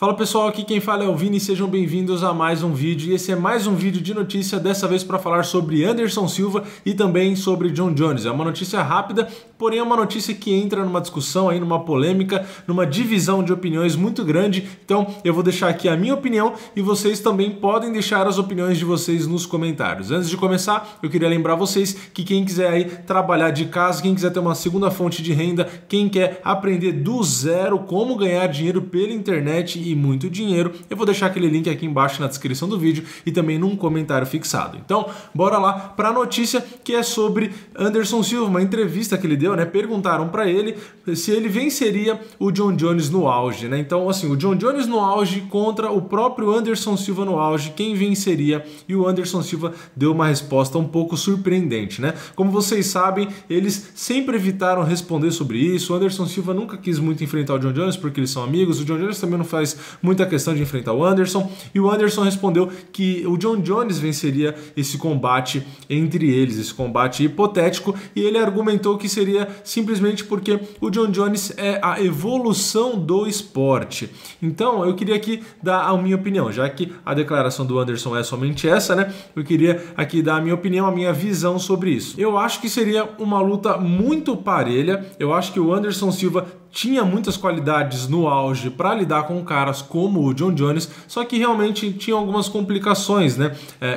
Fala pessoal, aqui quem fala é o Vini, sejam bem-vindos a mais um vídeo. E esse é mais um vídeo de notícia, dessa vez para falar sobre Anderson Silva e também sobre Jon Jones. É uma notícia rápida, porém é uma notícia que entra numa discussão, aí, numa polêmica, numa divisão de opiniões muito grande. Então eu vou deixar aqui a minha opinião e vocês também podem deixar as opiniões de vocês nos comentários. Antes de começar, eu queria lembrar vocês que quem quiser aí trabalhar de casa, quem quiser ter uma segunda fonte de renda, quem quer aprender do zero como ganhar dinheiro pela internet e muito dinheiro, eu vou deixar aquele link aqui embaixo na descrição do vídeo e também num comentário fixado. Então, bora lá para a notícia que é sobre Anderson Silva, uma entrevista que ele deu, né? Perguntaram para ele se ele venceria o Jon Jones no auge, né? Então, assim, o Jon Jones no auge contra o próprio Anderson Silva no auge, quem venceria? E o Anderson Silva deu uma resposta um pouco surpreendente, né? Como vocês sabem, eles sempre evitaram responder sobre isso. O Anderson Silva nunca quis muito enfrentar o Jon Jones porque eles são amigos. O Jon Jones também não faz muita questão de enfrentar o Anderson, e o Anderson respondeu que o Jon Jones venceria esse combate entre eles, esse combate hipotético, e ele argumentou que seria simplesmente porque o Jon Jones é a evolução do esporte. Então eu queria aqui dar a minha opinião, já que a declaração do Anderson é somente essa, né? Eu queria aqui dar a minha opinião, a minha visão sobre isso. Eu acho que seria uma luta muito parelha. Eu acho que o Anderson Silva tinha muitas qualidades no auge para lidar com caras como o Jon Jones, só que realmente tinha algumas complicações, né?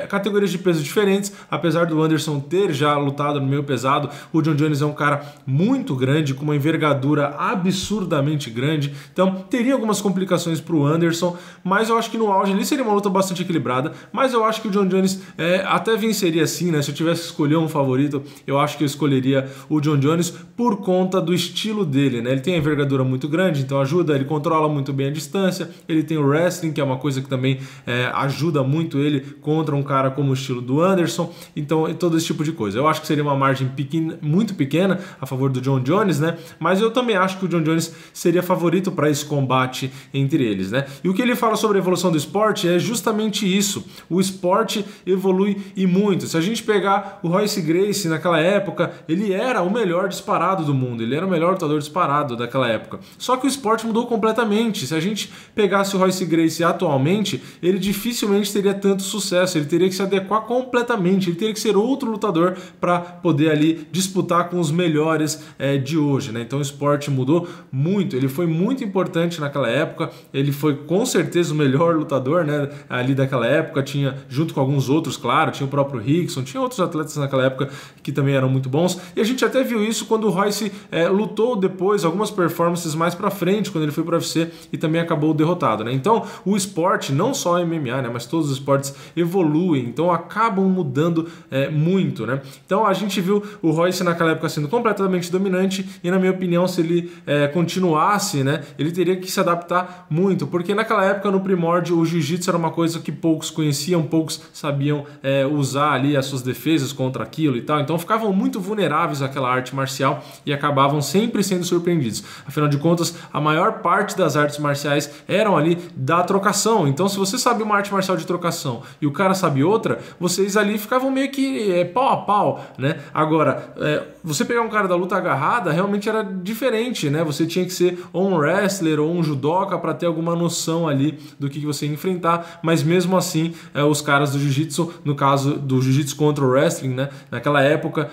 Categorias de peso diferentes, apesar do Anderson ter já lutado no meio pesado, o Jon Jones é um cara muito grande, com uma envergadura absurdamente grande, então teria algumas complicações para o Anderson, mas eu acho que no auge ali seria uma luta bastante equilibrada, mas eu acho que o Jon Jones até venceria sim, né? Se eu tivesse que escolher um favorito, eu acho que eu escolheria o Jon Jones por conta do estilo dele, né? Ele tem a envergadura muito grande, então ajuda, ele controla muito bem a distância, ele tem o wrestling, que é uma coisa que também ajuda muito ele contra um cara como o estilo do Anderson, então todo esse tipo de coisa. Eu acho que seria uma margem pequena, muito pequena a favor do Jon Jones, né? Mas eu também acho que o Jon Jones seria favorito para esse combate entre eles, né? E o que ele fala sobre a evolução do esporte é justamente isso. O esporte evolui e muito. Se a gente pegar o Royce Gracie naquela época, ele era o melhor disparado do mundo, ele era o melhor lutador disparado daquela época. Só que o esporte mudou completamente. Se a gente pegasse o Royce Gracie atualmente, ele dificilmente teria tanto sucesso, ele teria que se adequar completamente, ele teria que ser outro lutador para poder ali disputar com os melhores de hoje, né? Então o esporte mudou muito, ele foi muito importante naquela época, ele foi com certeza o melhor lutador, né, ali daquela época, tinha junto com alguns outros, claro, tinha o próprio Rickson, tinha outros atletas naquela época que também eram muito bons, e a gente até viu isso quando o Royce lutou depois, algumas performances mais pra frente, quando ele foi pro UFC e também acabou derrotado, né? Então o esporte, não só o MMA, né, mas todos os esportes evoluem, então acabam mudando muito, né? Então a gente viu o Royce naquela época sendo completamente dominante e, na minha opinião, se ele continuasse, né, ele teria que se adaptar muito, porque naquela época, no primórdio, o jiu-jitsu era uma coisa que poucos conheciam, poucos sabiam usar ali as suas defesas contra aquilo e tal, então ficavam muito vulneráveis àquela arte marcial e acabavam sempre sendo surpreendidos. Afinal de contas, a maior parte das artes marciais eram ali da trocação. Então, se você sabe uma arte marcial de trocação e o cara sabe outra, vocês ali ficavam meio que pau a pau, né? Agora, você pegar um cara da luta agarrada, realmente era diferente, né? Você tinha que ser ou um wrestler ou um judoca para ter alguma noção ali do que você ia enfrentar, mas mesmo assim, os caras do jiu-jitsu, no caso do jiu-jitsu contra o wrestling, né? Naquela época,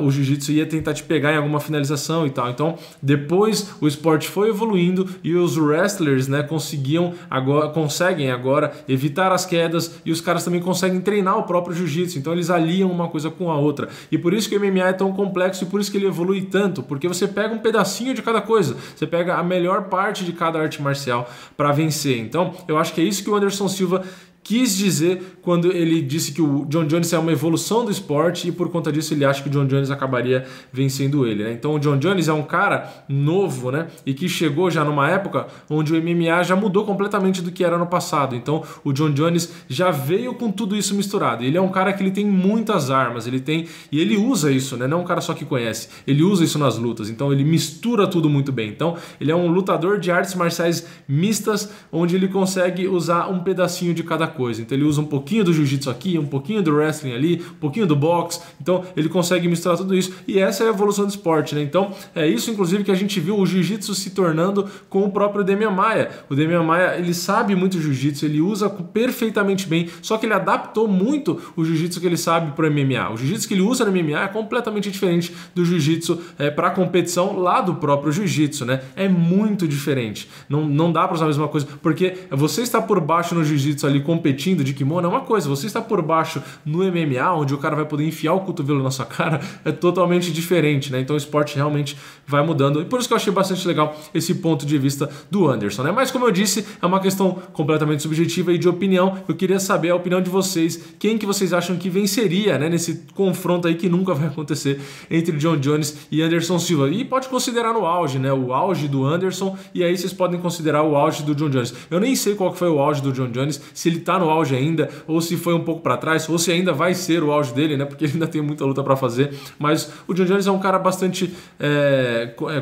o jiu-jitsu ia tentar te pegar em alguma finalização e tal. Então, depois o esporte foi evoluindo e os wrestlers, né, conseguem agora evitar as quedas, e os caras também conseguem treinar o próprio jiu-jitsu, então eles aliam uma coisa com a outra, e por isso que o MMA é tão complexo e por isso que ele evolui tanto, porque você pega um pedacinho de cada coisa, você pega a melhor parte de cada arte marcial para vencer. Então eu acho que é isso que o Anderson Silva quis dizer quando ele disse que o Jon Jones é uma evolução do esporte, e por conta disso ele acha que o Jon Jones acabaria vencendo ele, né? Então o Jon Jones é um cara novo, né? E que chegou já numa época onde o MMA já mudou completamente do que era no passado. Então o Jon Jones já veio com tudo isso misturado. Ele é um cara que ele tem muitas armas, ele usa isso, né? Não é um cara só que conhece, ele usa isso nas lutas, então ele mistura tudo muito bem. Então ele é um lutador de artes marciais mistas, onde ele consegue usar um pedacinho de cada coisa. Então ele usa um pouquinho do jiu-jitsu aqui, um pouquinho do wrestling ali, um pouquinho do boxe. Então ele consegue misturar tudo isso. E essa é a evolução do esporte, né? Então é isso, inclusive, que a gente viu o jiu-jitsu se tornando com o próprio Demian Maia. O Demian Maia, ele sabe muito jiu-jitsu, ele usa perfeitamente bem, só que ele adaptou muito o jiu-jitsu que ele sabe para o MMA. O jiu-jitsu que ele usa no MMA é completamente diferente do jiu-jitsu para competição lá do próprio jiu-jitsu, né? É muito diferente. Não dá para usar a mesma coisa, porque você está por baixo no jiu-jitsu ali competindo de kimono é uma coisa, você está por baixo no MMA, onde o cara vai poder enfiar o cotovelo na sua cara, é totalmente diferente, né? Então o esporte realmente vai mudando, e por isso que eu achei bastante legal esse ponto de vista do Anderson, né? Mas como eu disse, é uma questão completamente subjetiva e de opinião. Eu queria saber a opinião de vocês, quem que vocês acham que venceria, né, nesse confronto aí que nunca vai acontecer entre Jon Jones e Anderson Silva. E pode considerar no auge, né, o auge do Anderson, e aí vocês podem considerar o auge do Jon Jones. Eu nem sei qual que foi o auge do Jon Jones, se ele tá no auge ainda, ou se foi um pouco para trás, ou se ainda vai ser o auge dele, né, porque ele ainda tem muita luta para fazer. Mas o Jon Jones é um cara bastante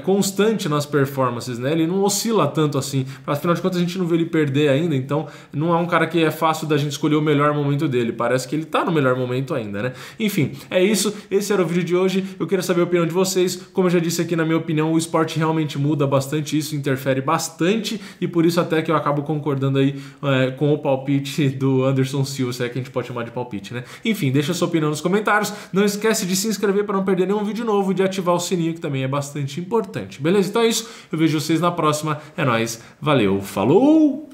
constante nas performances, né, ele não oscila tanto assim. Afinal de contas, a gente não vê ele perder ainda, então não é um cara que é fácil da gente escolher o melhor momento dele. Parece que ele tá no melhor momento ainda, né? Enfim, é isso. Esse era o vídeo de hoje. Eu queria saber a opinião de vocês. Como eu já disse aqui, na minha opinião, o esporte realmente muda bastante, isso interfere bastante, e por isso até que eu acabo concordando aí com o palpite do Anderson Silva, se é que a gente pode chamar de palpite, né? Enfim, deixa a sua opinião nos comentários. Não esquece de se inscrever para não perder nenhum vídeo novo e de ativar o sininho, que também é bastante importante. Beleza? Então é isso. Eu vejo vocês na próxima. É nóis. Valeu. Falou!